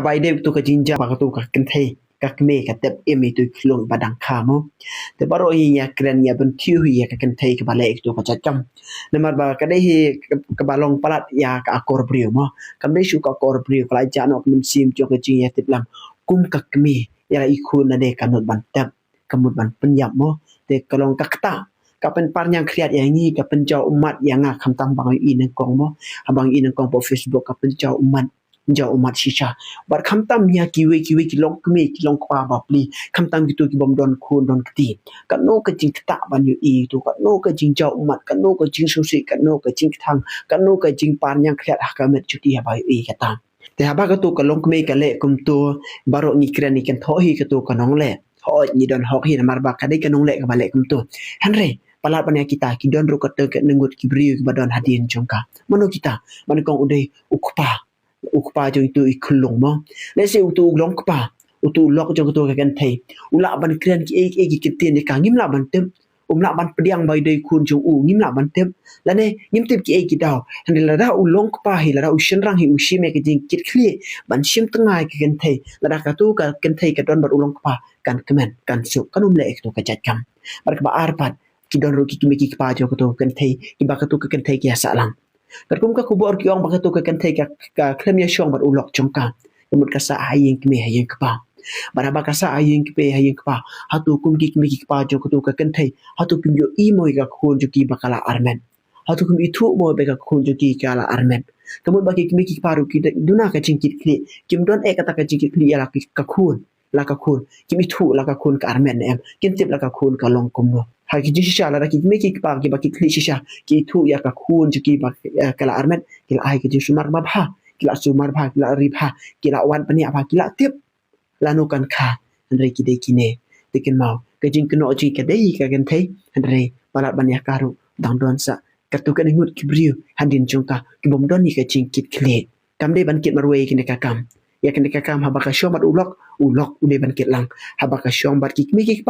bai de tu ka jinja ba ka tu ka kan thei ka kme ka tep emi tu klong badang kha mo te baro hi ya kren ya bun thiu hi ya ka kan thei ka ba le tu ka cha cham namar ba ka dei hi ka ba long palat ya ka akor brio mo kam dei shu ka akor brio ka lai ja no min sim jo ka jing ya tip lam kum ka kme ya i khun na de kanut ban tep kamut ban penyap mo te kalong ka kta ka pen par yang kriat yang ni ka pen jau umat yang nga kham tam bang i nang kong mo abang i nang kong po Facebook ka pen jau umat shisha bar kham tam ya kiwe ki long kme ki long kwa ba pli kham tam ki tu ki bom don khun don kti ka no ka jing kta ban yu i tu ka no ka jing jau umat ka no ka jing susi ka no ka jing thang ka no ka jing par yang kriat ha ka met chuti ha ba i ka ta te ha ba ka tu ka long kme ka le kum tu baro ni kren ni kan tho hi ka tu ka nong le hoi ni don hok hi na mar ba ka dei ka nong le ka ba le kum tu hanre palat banya kita ki don ro ka te ka nengut ki bri ki badon hadin jongka mano kita man kong udai ukpa jo itu ikulong mo lese utu long kpa utu lok jo to ka kan thei ula ban kren ki ki kitin ni ka ngim la ban tem la ban pediang bai dei kun jo u ngim la ban tem la ne ngim tip ki ki daw han la da u long kpa hi la da u shin rang hi u shi me ki jing kit khli ban shim tangai ki kan thei la da ka tu ka kan thei ka don bar u long kpa kan kemen kan su kanum le ek to ka jat kam bar ka ba arpat ki don ro ki me ki kpa jo to kan thei ki ba ka tu ka kan thei ki sa lang kum ka kubor ki ong ba ka tu ka kan thei ka klem ya shong bar u lok chong ka mut ka sa hayin ki me hayin kpa bara ba ka sa hayin ki pe hayin kpa hatu kum ki me ki kpa jo tu ka kan thei hatu kum yo i moi ka khon jo ki ba kala armen hatu kum i thu mo be ka khon jo ki kala armen kamut ba ki me ki kpa ru ki duna ka jing kit kli kim don e ka ta ka jing kit kli ya la ki ka khon la ka khon kim i thu la ka khon ka armen em kim tip la ka khon ka long kum no ha ki shisha la ki me ki pa ki ba ki kli shisha ki thu ya ka khon ju ki ba kala armen ki la ai ki ju sumar ma bha ki la sumar bha ki la ri bha ki la wan pani bha ki la tip la no kan kha andre ki de ki ne tikin mau ka jing kno ji ka dei ka kan thei andre palat banya karu dang don sa ka tu ka ngut ki briu handin jongka ki bom don ni ka jing kit kle kam de ban kit marwe ki ne ka kam ya kan ka kam habaka shomat ulok ude ban kit lang habaka shom bat ki me ki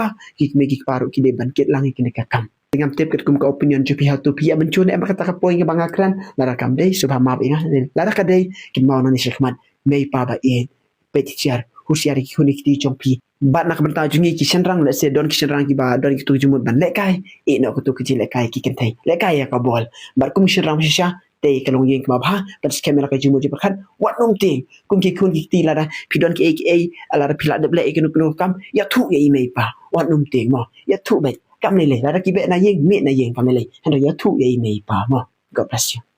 pa ru ki de ban kit lang ki ne ka kam ngam tip ket kum ka opinion ju pi hatu pi ban chun em kata ka poin ga bangakran lara kam dei subha ma inga lara ka dei ki mau na ni shekman mei pa ba e petichar husiari ki hunik ti chongpi bat nak banta jungi ki senrang le se don ki senrang ki ba don ki tu jumut ban lekai e no ko tu ki lekai ki kentai lekai ya ka bol bar kum senrang shisha te kalong yeng ma bha pat kamera ka jumut ji bakhan wat nom ting kum ki kun ki ti la da pi don ki aka ala da pila de ble e kenu kam ya thu ye i mei pa wat nom ting mo ya thu be kam le la da ki be na yeng me na yeng pa me le han ya thu ye i mei pa mo god bless you